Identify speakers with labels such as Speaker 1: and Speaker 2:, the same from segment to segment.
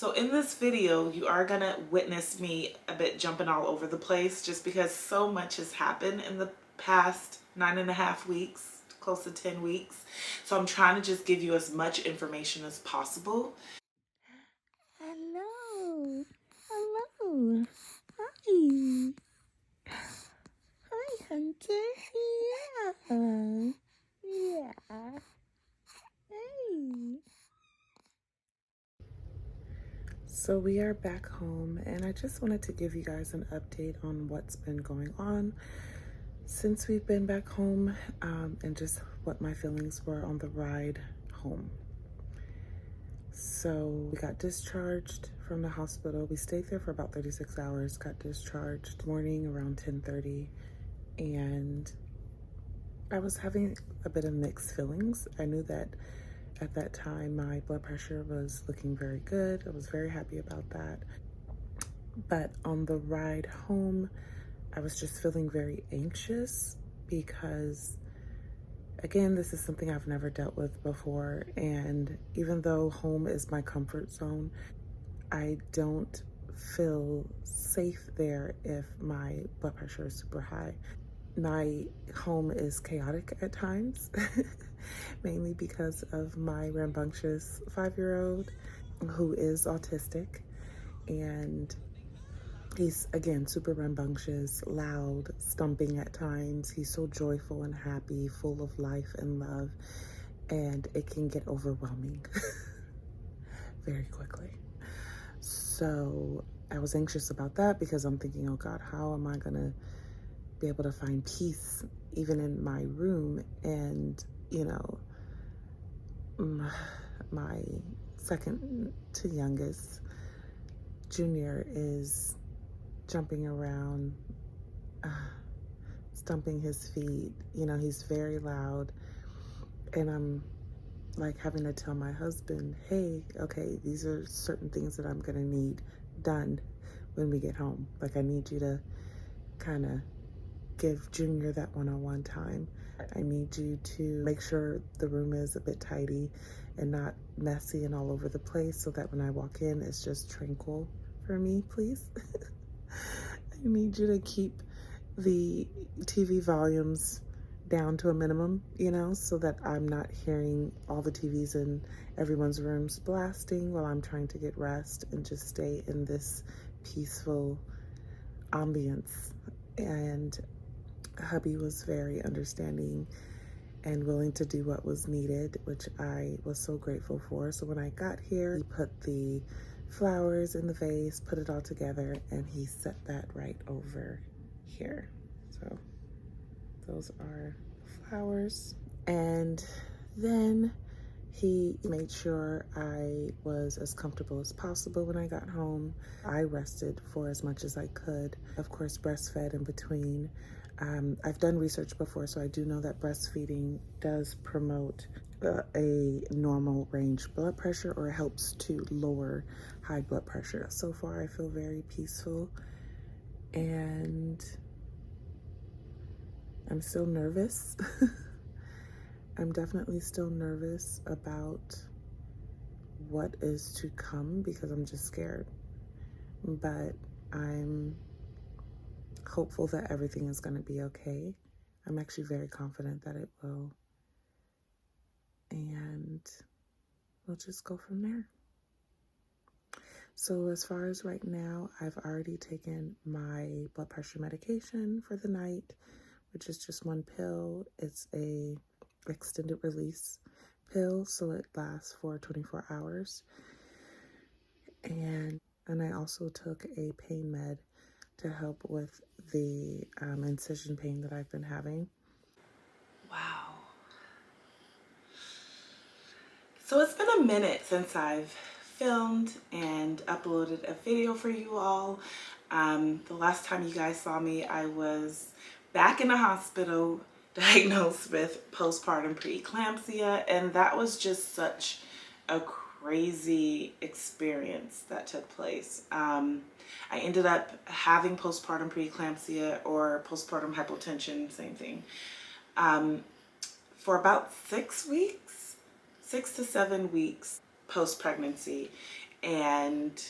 Speaker 1: So in this video, you are gonna witness me a bit jumping all over the place just because so much has happened in the past 9.5 weeks, close to 10 weeks. So I'm trying to just give you as much information as possible.
Speaker 2: Hello. Hello. Hi. Hi, Hunter. Yeah. Yeah. Hey.
Speaker 3: So we are back home, and I just wanted to give you guys an update on what's been going on since we've been back home, and just what my feelings were on the ride home. So we got discharged from the hospital. We stayed there for about 36 hours, got discharged morning around 10:30, and I was having a bit of mixed feelings. I knew that at that time my blood pressure was looking very good. I was very happy about that. But on the ride home, I was just feeling very anxious because, again, this is something I've never dealt with before. And even though home is my comfort zone, I don't feel safe there if my blood pressure is super high. My home is chaotic at times, mainly because of my rambunctious 5-year-old who is autistic. And he's, again, super rambunctious, loud, stumping at times. He's so joyful and happy, full of life and love, and it can get overwhelming very quickly. So I was anxious about that because I'm thinking, oh God, how am I gonna be able to find peace even in my room? And, you know, my second to youngest, Junior, is jumping around, stumping his feet. You know, he's very loud. And I'm like having to tell my husband, hey, okay, these are certain things that I'm gonna need done when we get home. Like, I need you to kind of give Junior that one-on-one time. I need you to make sure the room is a bit tidy and not messy and all over the place, so that when I walk in, it's just tranquil for me, please. I need you to keep the TV volumes down to a minimum, you know, so that I'm not hearing all the TVs in everyone's rooms blasting while I'm trying to get rest and just stay in this peaceful ambience. And hubby was very understanding and willing to do what was needed, which I was so grateful for. So when I got here, he put the flowers in the vase, put it all together, and he set that right over here. So those are flowers. And then he made sure I was as comfortable as possible when I got home. I rested for as much as I could. Of course, breastfed in between. I've done research before, so I do know that breastfeeding does promote a normal range blood pressure, or helps to lower high blood pressure. So far, I feel very peaceful, and I'm still nervous. I'm definitely still nervous about what is to come because I'm just scared. But I'm hopeful that everything is going to be okay. I'm actually very confident that it will. And we'll just go from there. So as far as right now, I've already taken my blood pressure medication for the night, which is just one pill. It's a extended release pill, so it lasts for 24 hours. And I also took a pain med to help with the incision pain that I've been having.
Speaker 1: Wow. So it's been a minute since I've filmed and uploaded a video for you all. The last time you guys saw me, I was back in the hospital diagnosed with postpartum preeclampsia, and that was just such a crazy experience that took place. I ended up having postpartum preeclampsia, or postpartum hypotension, same thing, for about 6 weeks, 6 to 7 weeks post-pregnancy. and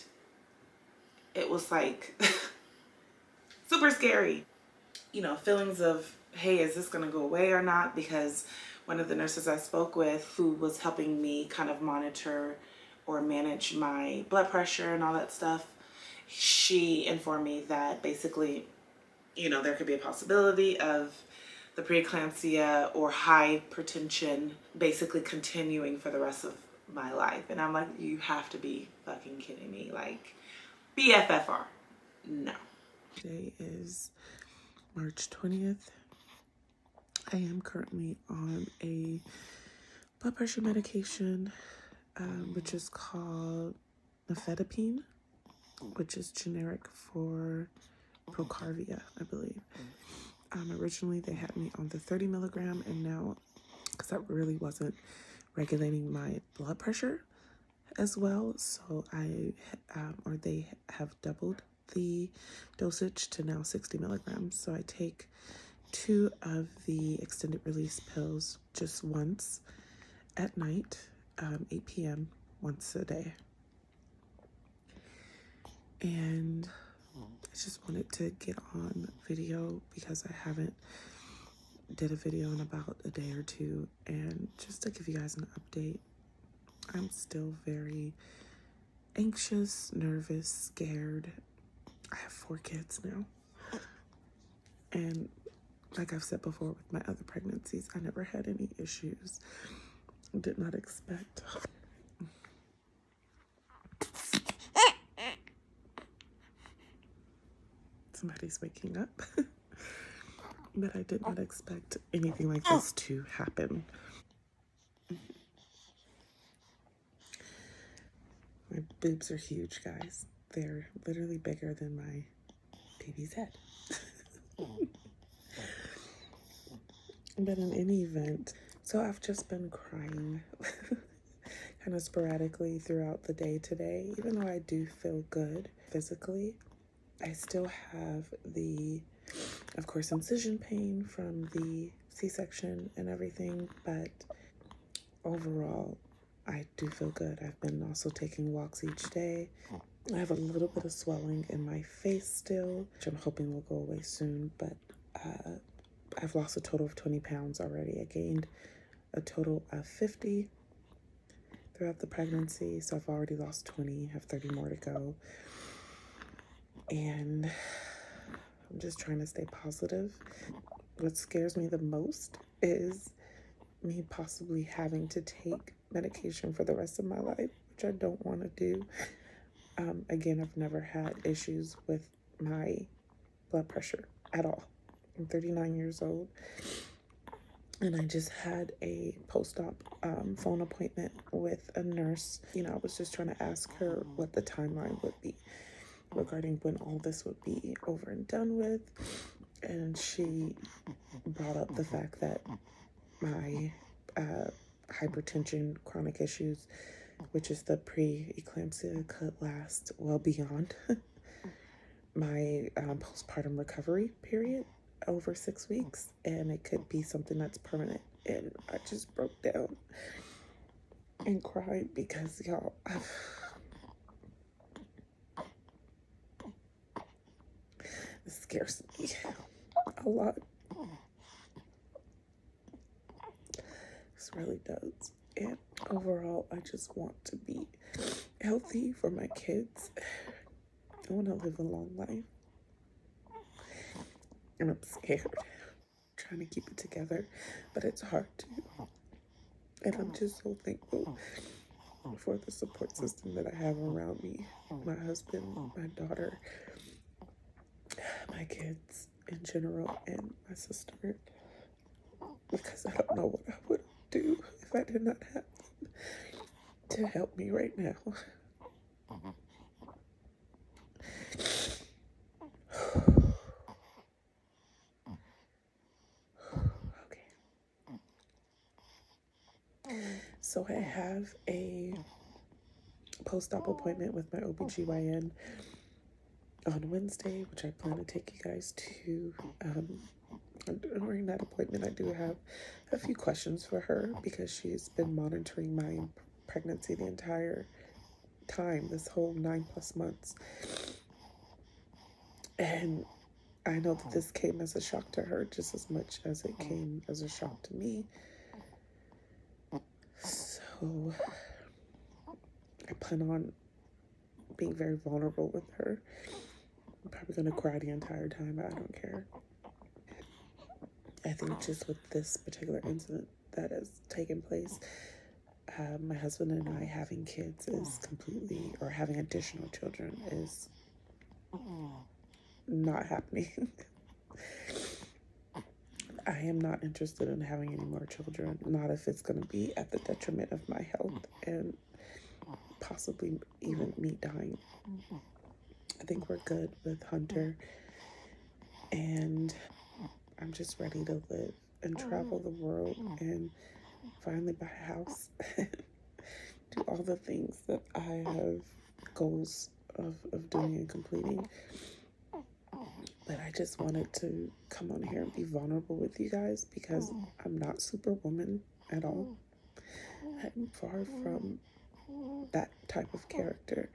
Speaker 1: it was like super scary. You know, feelings of, hey, is this going to go away or not? Because one of the nurses I spoke with, who was helping me kind of monitor or manage my blood pressure and all that stuff, she informed me that basically, you know, there could be a possibility of the preeclampsia or hypertension basically continuing for the rest of my life. And I'm like, you have to be fucking kidding me. Like, BFFR. No.
Speaker 3: Today is March 20th. I am currently on a blood pressure medication, which is called nifedipine, which is generic for Procarvia, I believe. Originally, they had me on the 30 milligram, and now, because that really wasn't regulating my blood pressure as well, so they have doubled the dosage to now 60 milligrams. So I take 2 of the extended release pills just once at night, 8 p.m. once a day. And I just wanted to get on video because I haven't did a video in about a day or two, and just to give you guys an update, I'm still very anxious, nervous, scared. I have 4 kids now, and like I've said before with my other pregnancies, I never had any issues. Did not expect. Somebody's waking up. But I did not expect anything like this to happen. My boobs are huge, guys. They're literally bigger than my baby's head. But in any event, so I've just been crying kind of sporadically throughout the day today. Even though I do feel good physically, I still have the, of course, incision pain from the C-section and everything, but overall, I do feel good. I've been also taking walks each day. I have a little bit of swelling in my face still, which I'm hoping will go away soon, but I've lost a total of 20 pounds already. I gained a total of 50 throughout the pregnancy, so I've already lost 20, have 30 more to go. And I'm just trying to stay positive. What scares me the most is me possibly having to take medication for the rest of my life, which I don't want to do. Again, I've never had issues with my blood pressure at all. I'm 39 years old, and I just had a post-op phone appointment with a nurse. You know, I was just trying to ask her what the timeline would be regarding when all this would be over and done with, and she brought up the fact that my hypertension, chronic issues, which is the pre-eclampsia, could last well beyond my postpartum recovery period, over 6 weeks, and it could be something that's permanent. And I just broke down and cried because, y'all, it scares me a lot. This really does. And overall, I just want to be healthy for my kids. I want to live a long life. And I'm scared. Trying to keep it together, but it's hard to. And I'm just so thankful for the support system that I have around me. My husband, my daughter, my kids in general, and my sister. Because I don't know what I would do if I did not have them to help me right now. So I have a post-op appointment with my OBGYN on Wednesday, which I plan to take you guys to. During that appointment, I do have a few questions for her because she's been monitoring my pregnancy the entire time, this whole 9+ months. And I know that this came as a shock to her just as much as it came as a shock to me. So I plan on being very vulnerable with her. I'm probably going to cry the entire time, but I don't care. I think just with this particular incident that has taken place, my husband and I having kids is completely, or having additional children is not happening. I am not interested in having any more children, not if it's going to be at the detriment of my health and possibly even me dying. I think we're good with Hunter, and I'm just ready to live and travel the world and finally buy a house. Do all the things that I have goals of doing and completing. But I just wanted to come on here and be vulnerable with you guys because I'm not Superwoman at all. I'm far from that type of character.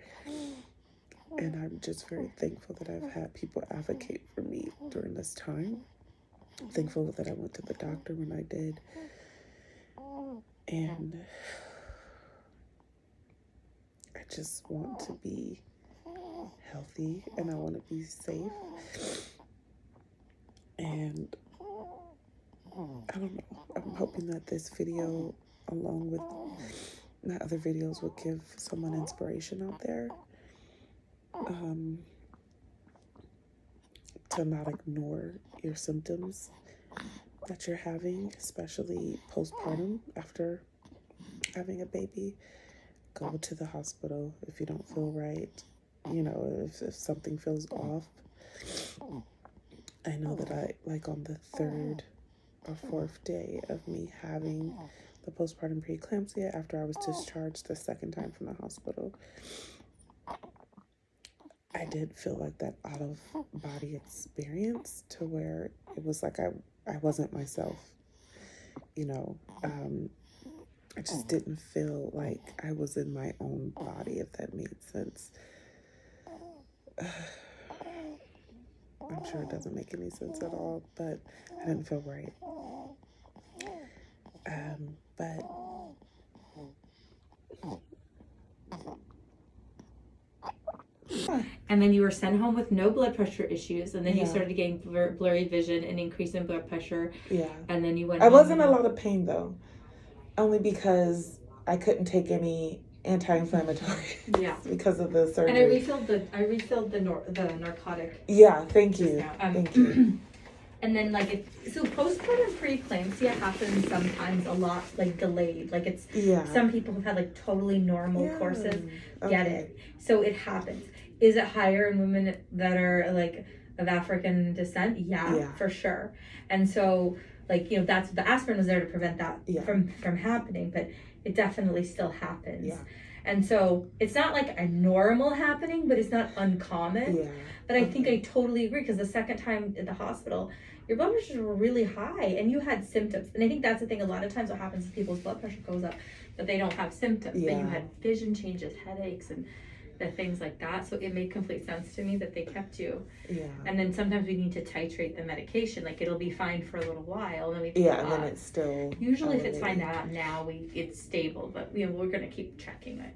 Speaker 3: And I'm just very thankful that I've had people advocate for me during this time. I'm thankful that I went to the doctor when I did. And I just want to be healthy and I want to be safe. And I don't know. I'm hoping that this video, along with my other videos, will give someone inspiration out there. To not ignore your symptoms that you're having, especially postpartum after having a baby. Go to the hospital if you don't feel right. You know, if something feels off. I know that on the 3rd or 4th day of me having the postpartum preeclampsia after I was discharged the second time from the hospital, I did feel like that out of body experience to where it was like I wasn't myself, you know. I just didn't feel like I was in my own body, if that made sense. I'm sure it doesn't make any sense at all, but I didn't feel right. But
Speaker 4: and then you were sent home with no blood pressure issues, and then you started getting blurry vision and increase in blood pressure.
Speaker 3: Yeah.
Speaker 4: And then you went
Speaker 3: I
Speaker 4: home.
Speaker 3: wasn't in a lot of pain though, only because I couldn't take any anti-inflammatory.
Speaker 4: Yeah.
Speaker 3: Because of the surgery.
Speaker 4: And I refilled the narcotic.
Speaker 3: Yeah, thank you. Thank you.
Speaker 4: And then so postpartum preeclampsia happens sometimes a lot delayed. Some people have had totally normal courses get it. So it happens. Is it higher in women that are of African descent? Yeah, for sure. And so that's the aspirin was there to prevent that from happening, but it definitely still happens. Yeah. And so it's not a normal happening, but it's not uncommon. Yeah. But I think I totally agree, because the second time at the hospital, your blood pressures were really high and you had symptoms. And I think that's the thing. A lot of times what happens is people's blood pressure goes up, but they don't have symptoms. Yeah. But you had vision changes, headaches, and the things like that. So it made complete sense to me that they kept you. Yeah. And then sometimes we need to titrate the medication. It'll be fine for a little while, and then we
Speaker 3: and then it's still
Speaker 4: usually elevated. If it's fine now, it's stable, but we're gonna keep checking it.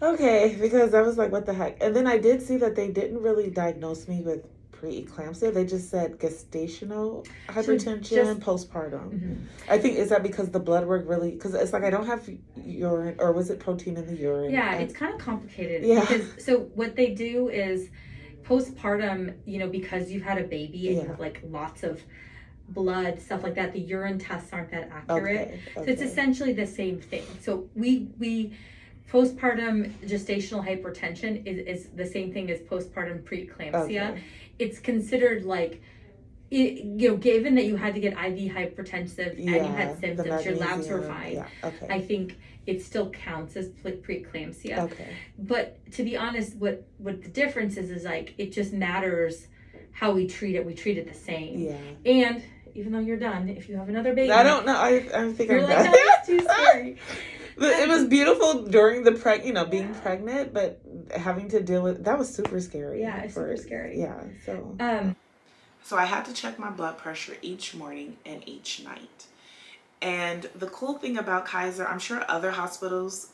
Speaker 3: Okay, because I was like, what the heck? And then I did see that they didn't really diagnose me with preeclampsia. They just said gestational hypertension, postpartum. Mm-hmm. I think, is that because the blood work really, because it's I don't have urine, or was it protein in the urine?
Speaker 4: Yeah, it's kind of complicated. Yeah. Because, so what they do is postpartum, because you've had a baby and you have lots of blood, stuff like that, the urine tests aren't that accurate. Okay. So it's essentially the same thing. So we postpartum gestational hypertension is the same thing as postpartum preeclampsia. Okay. It's considered given that you had to get IV hypertensive and you had symptoms, your labs were fine. Yeah. Okay. I think it still counts as preeclampsia. Okay. But to be honest, what the difference is it just matters how we treat it. We treat it the same. Yeah. And even though you're done, if you have another baby,
Speaker 3: I don't know. I think
Speaker 4: you're
Speaker 3: I'm done.
Speaker 4: No, it's too scary.
Speaker 3: It was beautiful during the being pregnant, but having to deal with that was super scary.
Speaker 4: Yeah, it's super scary.
Speaker 3: Yeah,
Speaker 1: So I had to check my blood pressure each morning and each night. And the cool thing about Kaiser, I'm sure other hospitals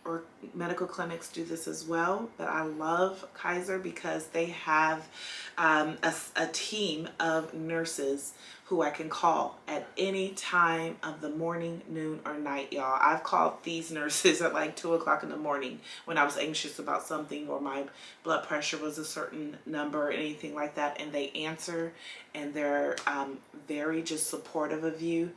Speaker 1: or medical clinics do this as well, but I love Kaiser because they have a team of nurses who I can call at any time of the morning, noon, or night, y'all. I've called these nurses at like 2 o'clock in the morning when I was anxious about something or my blood pressure was a certain number or anything like that, and they answer, and they're very just supportive of you.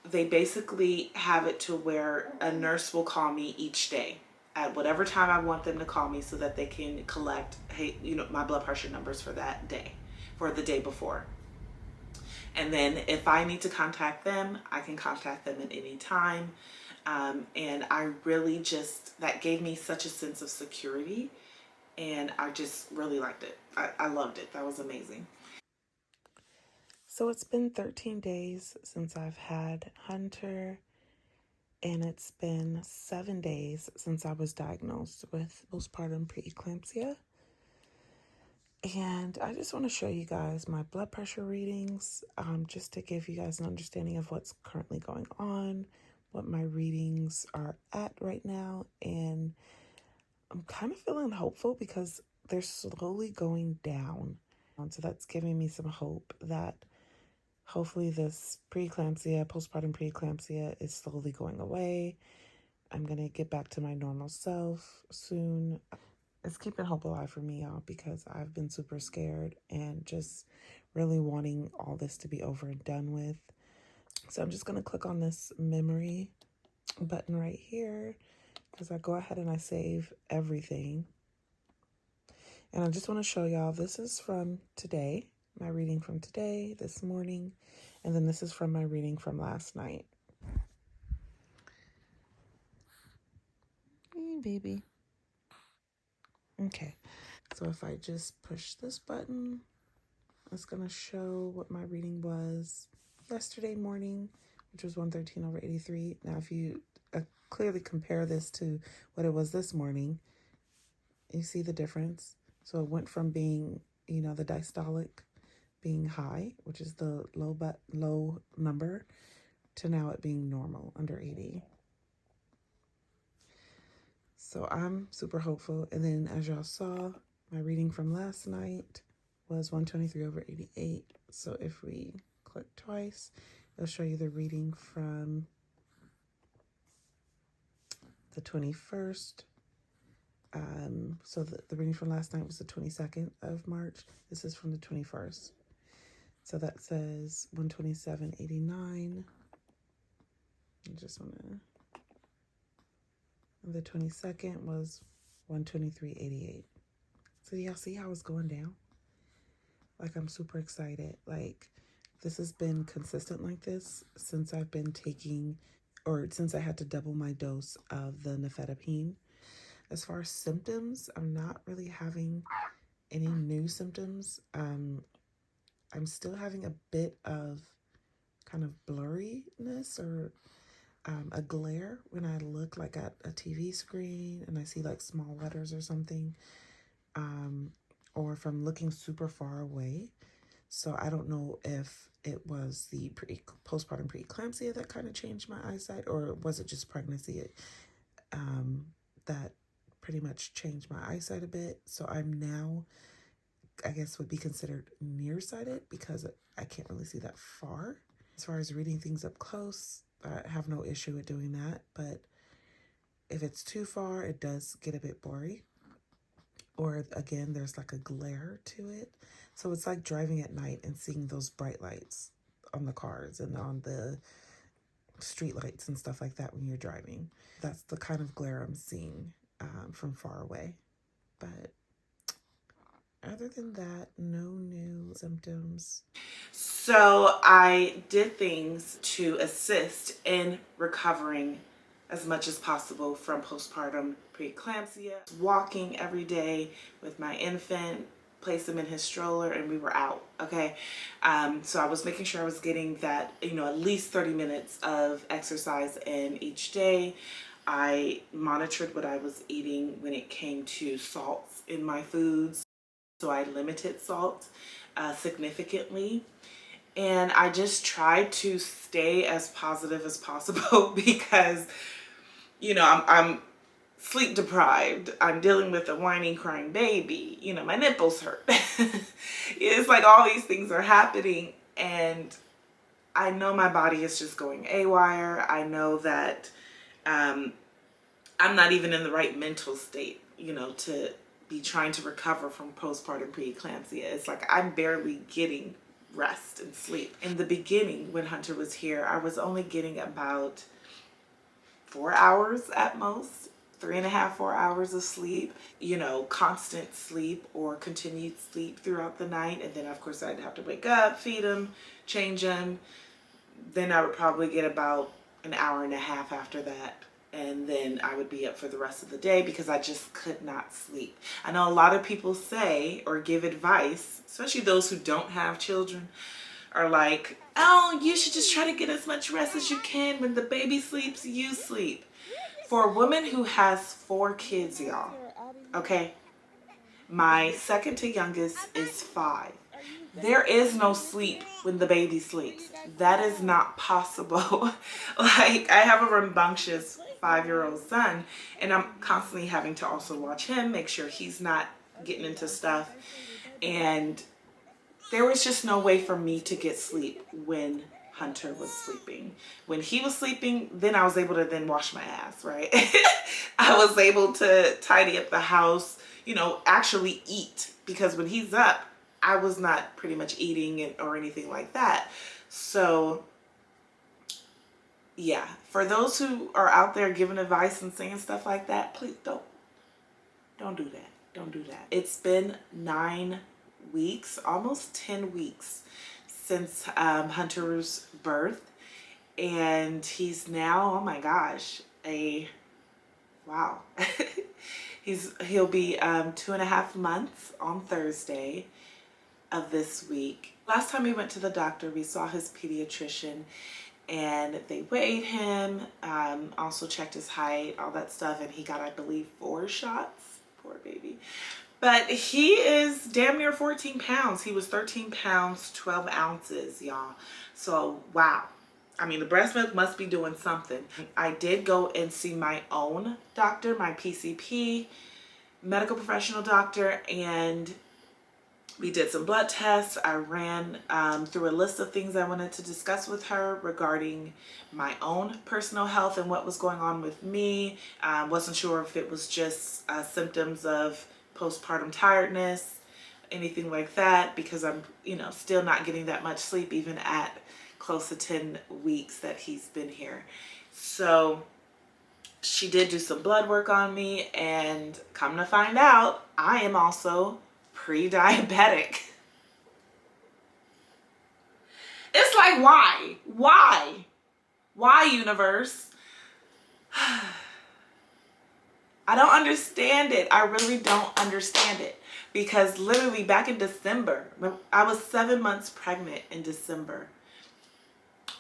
Speaker 1: They basically have it to where a nurse will call me each day at whatever time I want them to call me so that they can collect, hey, my blood pressure numbers for that day, for the day before. And then if I need to contact them, I can contact them at any time. And I really that gave me such a sense of security. And I just really liked it. I loved it. That was amazing.
Speaker 3: So it's been 13 days since I've had Hunter, and it's been 7 days since I was diagnosed with postpartum preeclampsia. And I just want to show you guys my blood pressure readings, just to give you guys an understanding of what's currently going on, what my readings are at right now. And I'm kind of feeling hopeful because they're slowly going down. So that's giving me some hope that hopefully this postpartum preeclampsia is slowly going away. I'm going to get back to my normal self soon. It's keeping hope alive for me, y'all, because I've been super scared and just really wanting all this to be over and done with. So I'm just going to click on this memory button right here because I go ahead and I save everything. And I just want to show y'all, this is from today, my reading from today, this morning, and then this is from my reading from last night. Hey, baby. Okay, so if I just push this button, it's going to show what my reading was yesterday morning, which was 113/83. Now, if you clearly compare this to what it was this morning, you see the difference. So it went from being, the diastolic being high, which is the low number, to now it being normal, under 80. So I'm super hopeful. And then as y'all saw, my reading from last night was 123/88. So if we click twice, it'll show you the reading from the 21st. So the reading from last night was the 22nd of March. This is from the 21st. So that says 127/89. I just want to... The 22nd was 123/88. So y'all see how it's going down? Like, I'm super excited. Like, this has been consistent like this since I've been taking, or since I had to double my dose of the nifedipine. As far as symptoms, I'm not really having any new symptoms. I'm still having a bit of kind of blurriness or a glare when I look like at a TV screen and I see like small letters or something, or if I'm looking super far away. So I don't know if it was the postpartum preeclampsia that kind of changed my eyesight, or was it just pregnancy that pretty much changed my eyesight a bit. So I'm now, I guess, would be considered nearsighted because I can't really see that far. As far as reading things up close, I have no issue with doing that. But if it's too far, it does get a bit blurry. Or again, there's like a glare to it. So it's like driving at night and seeing those bright lights on the cars and on the street lights and stuff like that when you're driving. That's the kind of glare I'm seeing from far away. But other than that, no new symptoms.
Speaker 1: So I did things to assist in recovering as much as possible from postpartum preeclampsia. Walking every day with my infant, placed him in his stroller, and we were out. Okay. So I was making sure I was getting that, at least 30 minutes of exercise in each day. I monitored what I was eating when it came to salts in my foods. So I limited salt significantly. And I just tried to stay as positive as possible because, I'm sleep deprived. I'm dealing with a whining, crying baby. My nipples hurt. It's like all these things are happening, and I know my body is just going haywire. I know that I'm not even in the right mental state, to be trying to recover from postpartum preeclampsia. It's like I'm barely getting rest and sleep. In the beginning, when Hunter was here, I was only getting about 4 hours at most, 3.5, 4 hours of sleep, constant sleep or continued sleep throughout the night. And then of course I'd have to wake up, feed him, change him. Then I would probably get about an hour and a half after that. And then I would be up for the rest of the day because I just could not sleep. I know a lot of people say or give advice, especially those who don't have children, are like, oh, you should just try to get as much rest as you can. When the baby sleeps, you sleep. For a woman who has 4 kids, y'all, okay, my second to youngest is 5. There is no sleep when the baby sleeps. That is not possible. Like, I have a rambunctious 5-year-old son, and I'm constantly having to also watch him, make sure he's not getting into stuff. And there was just no way for me to get sleep when Hunter was sleeping. When he was sleeping, then I was able to then wash my ass, right? I was able to tidy up the house, actually eat, because when he's up, I was not pretty much eating or anything like that. So yeah, for those who are out there giving advice and saying stuff like that, please don't do that. Don't do that. It's been 9 weeks, almost 10 weeks since Hunter's birth, and he's now, oh my gosh, wow. He'll be 2.5 months on Thursday of this week. Last time we went to the doctor, we saw his pediatrician, and they weighed him, also checked his height, all that stuff, and he got, I believe, 4 shots. Poor baby. But he is damn near 14 pounds. He was 13 pounds, 12 ounces, y'all. So, wow. I mean, the breast milk must be doing something. I did go and see my own doctor, my PCP, medical professional doctor, and we did some blood tests. I ran through a list of things I wanted to discuss with her regarding my own personal health and what was going on with me. Wasn't sure if it was just symptoms of postpartum tiredness, anything like that, because I'm, still not getting that much sleep even at close to 10 weeks that he's been here. So she did do some blood work on me, and come to find out, I am also pre-diabetic. It's like, why? Why, universe? I don't understand it. I really don't understand it. Because literally back in December, I was 7 months pregnant in December.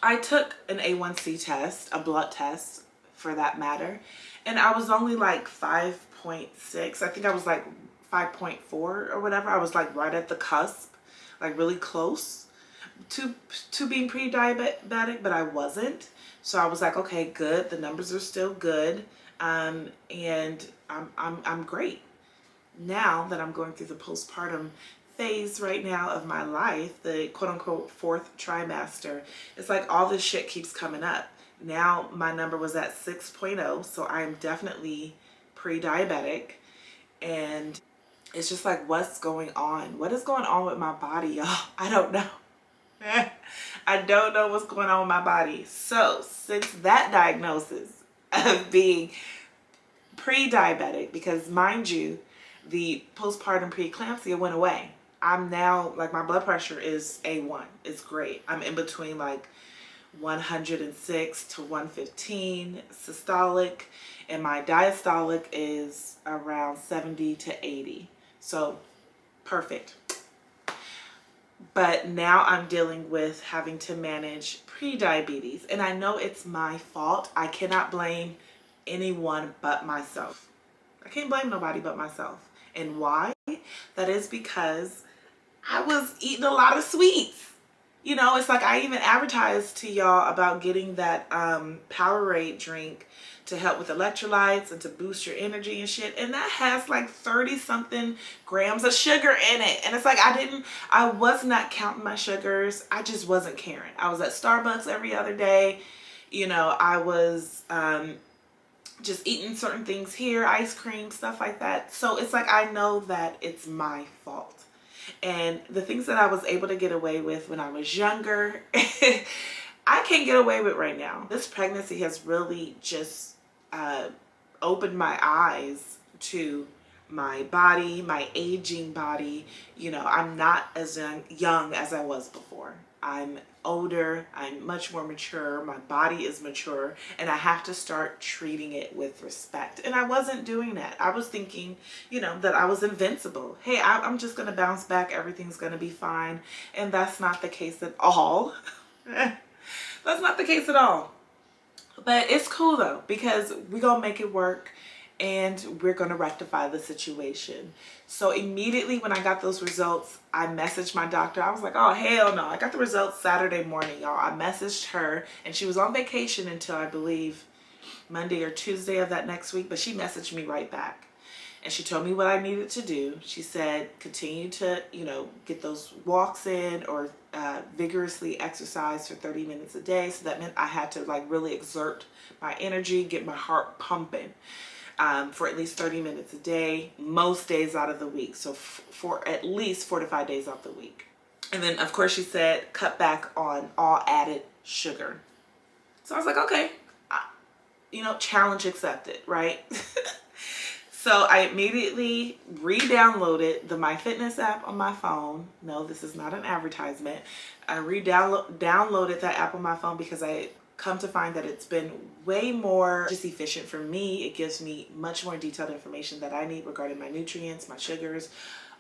Speaker 1: I took an A1C test, a blood test for that matter, and I was only like 5.6. I think I was like 5.4 or whatever. I was like right at the cusp, like really close to being pre-diabetic, but I wasn't. So I was like, okay, good. The numbers are still good. And I'm great. Now that I'm going through the postpartum phase right now of my life, the quote unquote 4th trimester, it's like all this shit keeps coming up. Now my number was at 6.0, so I am definitely pre-diabetic. And it's just like, what's going on? What is going on with my body, y'all? I don't know. I don't know what's going on with my body. So since that diagnosis of being pre-diabetic, because mind you, the postpartum preeclampsia went away. I'm now, like, my blood pressure is A1. It's great. I'm in between like 106 to 115 systolic, and my diastolic is around 70 to 80. So perfect. But now I'm dealing with having to manage pre-diabetes. And I know it's my fault. I cannot blame anyone but myself. I can't blame nobody but myself. And why? That is because I was eating a lot of sweets. You know, it's like I even advertised to y'all about getting that Powerade drink to help with electrolytes and to boost your energy and shit. And that has like 30 something grams of sugar in it. And it's like I was not counting my sugars. I just wasn't caring. I was at Starbucks every other day. You know, I was just eating certain things here, ice cream, stuff like that. So it's like I know that it's my fault. And the things that I was able to get away with when I was younger, I can't get away with right now. This pregnancy has really just opened my eyes to my body, my aging body. You know, I'm not as young as I was before. I'm older, I'm much more mature, my body is mature, and I have to start treating it with respect. And I wasn't doing that. I was thinking, you know, that I was invincible. Hey, I'm just gonna bounce back, everything's gonna be fine. And that's not the case at all. That's not the case at all. But it's cool though, because we're gonna make it work and we're gonna rectify the situation. So immediately when I got those results, I messaged my doctor. I was like, oh, hell no. I got the results Saturday morning, y'all. I messaged her and she was on vacation until I believe Monday or Tuesday of that next week, but she messaged me right back. And she told me what I needed to do. She said, continue to, you know, get those walks in or vigorously exercise for 30 minutes a day. So that meant I had to like really exert my energy, get my heart pumping for at least 30 minutes a day, most days out of the week. So for at least 4 to 5 days out the week. And then of course she said, cut back on all added sugar. So I was like, okay, you know, challenge accepted, right? So I immediately re-downloaded the MyFitness app on my phone. No, this is not an advertisement. I downloaded that app on my phone because I come to find that it's been way more just efficient for me. It gives me much more detailed information that I need regarding my nutrients, my sugars,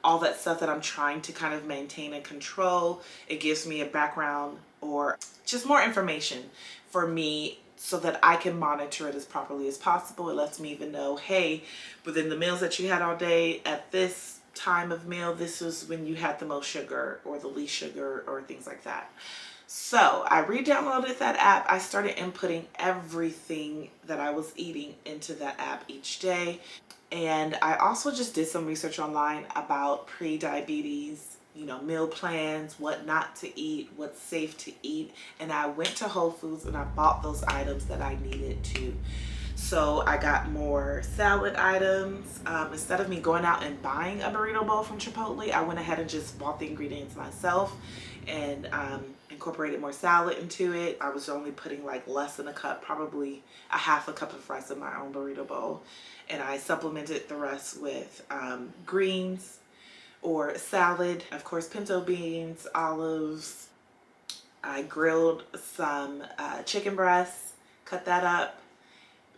Speaker 1: all that stuff that I'm trying to kind of maintain and control. It gives me a background or just more information for me so that I can monitor it as properly as possible. It lets me even know, hey, within the meals that you had all day, at this time of meal, this is when you had the most sugar or the least sugar or things like that. So I re-downloaded that app. I started inputting everything that I was eating into that app each day. And I also just did some research online about pre-diabetes, you know, meal plans, what not to eat, what's safe to eat. And I went to Whole Foods and I bought those items that I needed to. So I got more salad items. Instead of me going out and buying a burrito bowl from Chipotle, I went ahead and just bought the ingredients myself and incorporated more salad into it. I was only putting like less than a cup, probably a half a cup of rice in my own burrito bowl. And I supplemented the rest with greens or salad. Of course, pinto beans, olives. I grilled some chicken breasts, cut that up,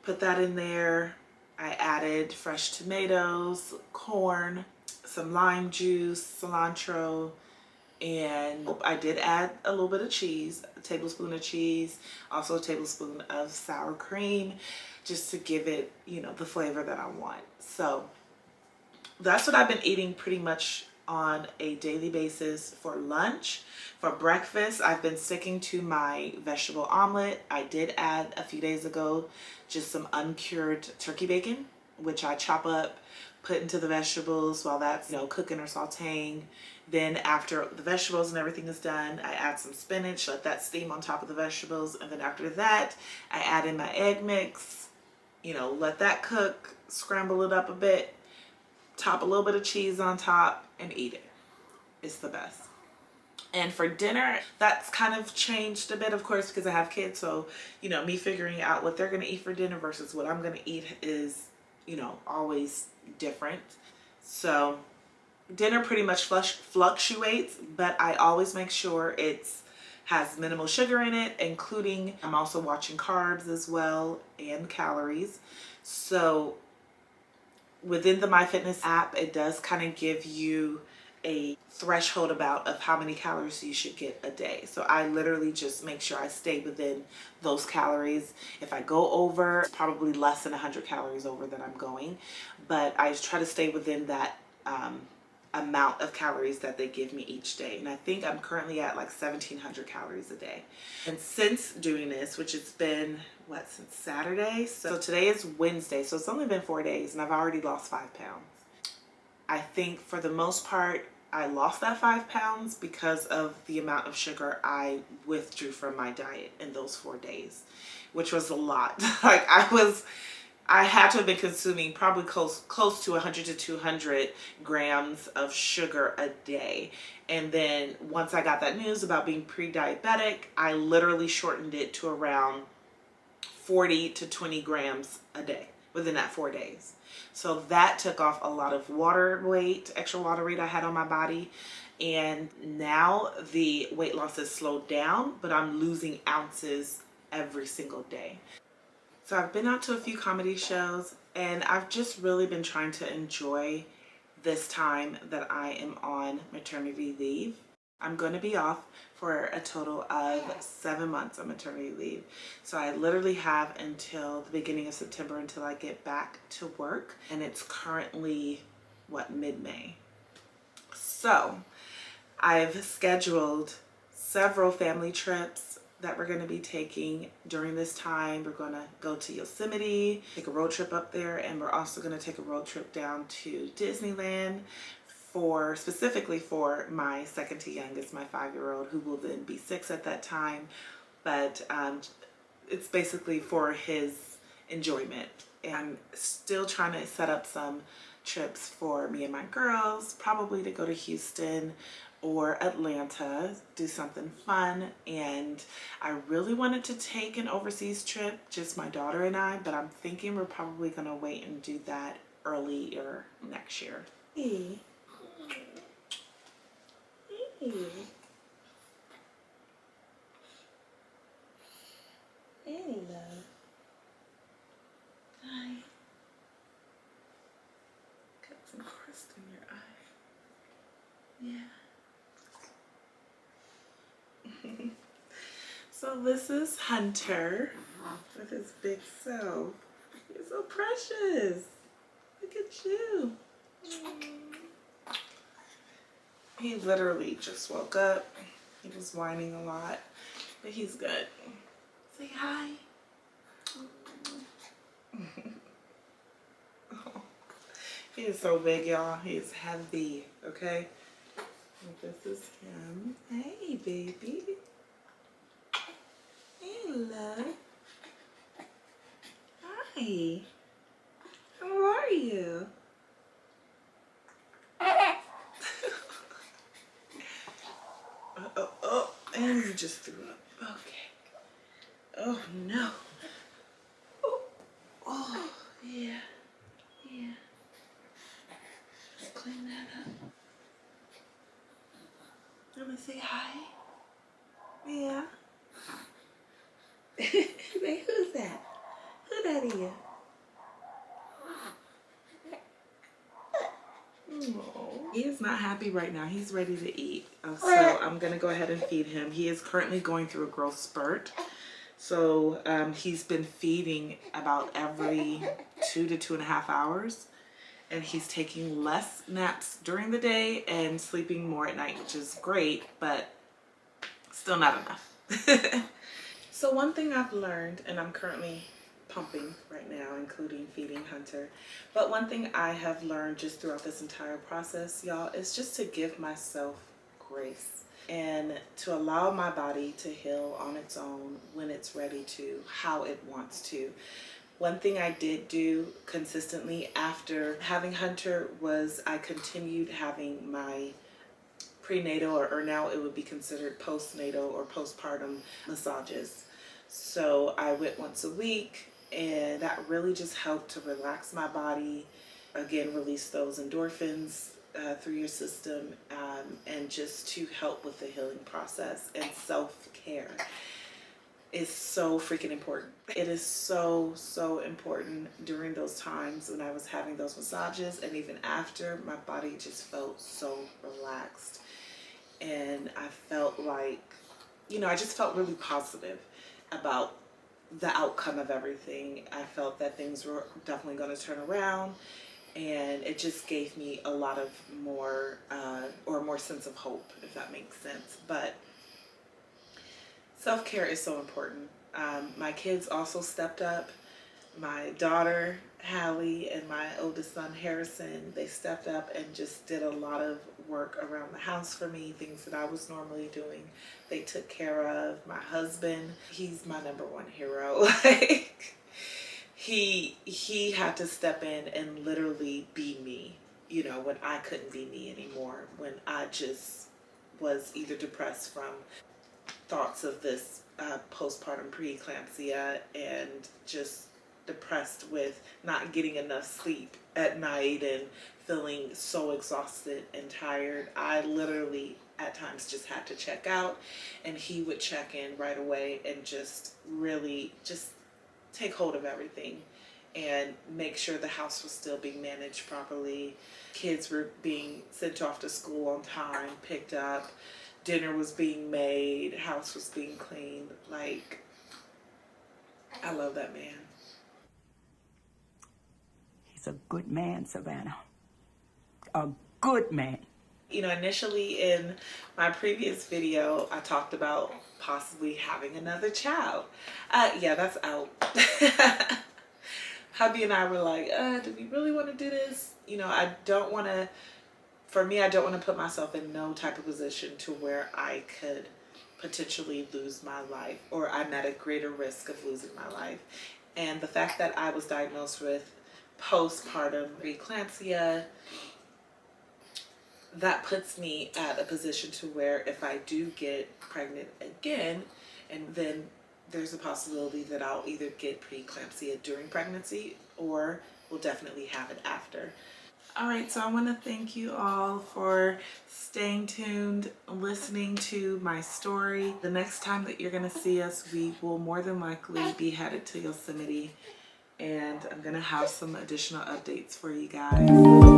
Speaker 1: put that in there. I added fresh tomatoes, corn, some lime juice, cilantro, and I did add a little bit of cheese, a tablespoon of cheese, also a tablespoon of sour cream, just to give it, you know, the flavor that I want. So that's what I've been eating pretty much on a daily basis for lunch. For breakfast, I've been sticking to my vegetable omelet. I did add a few days ago just some uncured turkey bacon, which I chop up, put into the vegetables while that's, you know, cooking or sauteing. Then after the vegetables and everything is done, I add some spinach, let that steam on top of the vegetables. And then after that, I add in my egg mix, you know, let that cook, scramble it up a bit, top a little bit of cheese on top, and eat it. It's the best. And for dinner, that's kind of changed a bit, of course, because I have kids. So, you know, me figuring out what they're going to eat for dinner versus what I'm going to eat is, you know, always different. So dinner pretty much fluctuates, but I always make sure it's has minimal sugar in it, including I'm also watching carbs as well and calories. So within the MyFitness app, it does kind of give you a threshold about of how many calories you should get a day. So I literally just make sure I stay within those calories. If I go over, it's probably less than 100 calories over that I'm going, but I try to stay within that amount of calories that they give me each day. And I think I'm currently at like 1,700 calories a day. And since doing this, which it's been, what, since Saturday? So today is Wednesday, so it's only been 4 days and I've already lost 5 pounds. I think for the most part, I lost that 5 pounds because of the amount of sugar I withdrew from my diet in those 4 days, which was a lot. Like I had to have been consuming probably close to 100 to 200 grams of sugar a day. And then once I got that news about being pre-diabetic, I literally shortened it to around 40 to 20 grams a day within that 4 days. So that took off a lot of extra water weight I had on my body. And now the weight loss has slowed down, but I'm losing ounces every single day. So I've been out to a few comedy shows and I've just really been trying to enjoy this time that I am on maternity leave. I'm going to be off for a total of 7 months on maternity leave. So I literally have until the beginning of September until I get back to work. And it's currently, what, mid-May. So I've scheduled several family trips that we're going to be taking during this time. We're going to go to Yosemite, take a road trip up there, and we're also going to take a road trip down to Disneyland specifically for my second to youngest, my 5-year-old, who will then be 6 at that time. But it's basically for his enjoyment. And I'm still trying to set up some trips for me and my girls, probably to go to Houston or Atlanta, do something fun. And I really wanted to take an overseas trip, just my daughter and I, but I'm thinking we're probably gonna wait and do that earlier next year. Hey. Hey. Hey, love. Hi. Got some crust in your eye. Yeah. So this is Hunter with his big self. You're so precious. Look at you. He literally just woke up. He was whining a lot, but he's good. Say hi. Oh, he is so big, y'all. He is heavy, okay? And this is him. Hey, baby. Hey, love. Hi. How are you? Oh, and you just threw up. Okay. Oh, no. Oh, yeah. Yeah. Just clean that up. You want to say hi? Yeah. Wait, who's that? Who that is? Oh. He is not happy right now. He's ready to eat. So I'm going to go ahead and feed him. He is currently going through a growth spurt. So he's been feeding about every 2 to 2.5 hours. And he's taking less naps during the day and sleeping more at night, which is great, but still not enough. So one thing I've learned, and I'm currently pumping right now, including feeding Hunter, but one thing I have learned just throughout this entire process, y'all, is just to give myself grace and to allow my body to heal on its own when it's ready to, how it wants to. One thing I did do consistently after having Hunter was I continued having my prenatal, or now it would be considered postnatal or postpartum massages. So I went once a week, and that really just helped to relax my body, again, release those endorphins through your system, and just to help with the healing process and self-care. is so freaking important. It is so, so important during those times when I was having those massages, and even after, my body just felt so relaxed. And I felt like, you know, I just felt really positive about the outcome of everything. I felt that things were definitely going to turn around, and it just gave me a lot of more, or more sense of hope, if that makes sense. But self-care is so important. My kids also stepped up. My daughter, Hallie, and my oldest son, Harrison, they stepped up and just did a lot of work around the house for me, things that I was normally doing. They took care of. My husband, he's my number one hero. Like, he had to step in and literally be me, you know, when I couldn't be me anymore, when I just was either depressed from thoughts of this postpartum preeclampsia and just depressed with not getting enough sleep at night and feeling so exhausted and tired. I literally at times just had to check out, and he would check in right away and just really just take hold of everything and make sure the house was still being managed properly. Kids were being sent off to school on time, picked up, dinner was being made, house was being cleaned. Like, I love that man.
Speaker 5: He's a good man, Savannah. A good man.
Speaker 1: You know, initially in my previous video, I talked about possibly having another child. Yeah, that's out. Hubby and I were like, do we really want to do this? You know, I don't want to, for me, I don't want to put myself in no type of position to where I could potentially lose my life, or I'm at a greater risk of losing my life. And the fact that I was diagnosed with postpartum preeclampsia, that puts me at a position to where if I do get pregnant again, and then there's a possibility that I'll either get preeclampsia during pregnancy or will definitely have it after. All right, so I want to thank you all for staying tuned, listening to my story. The next time that you're going to see us, we will more than likely be headed to Yosemite, and I'm going to have some additional updates for you guys.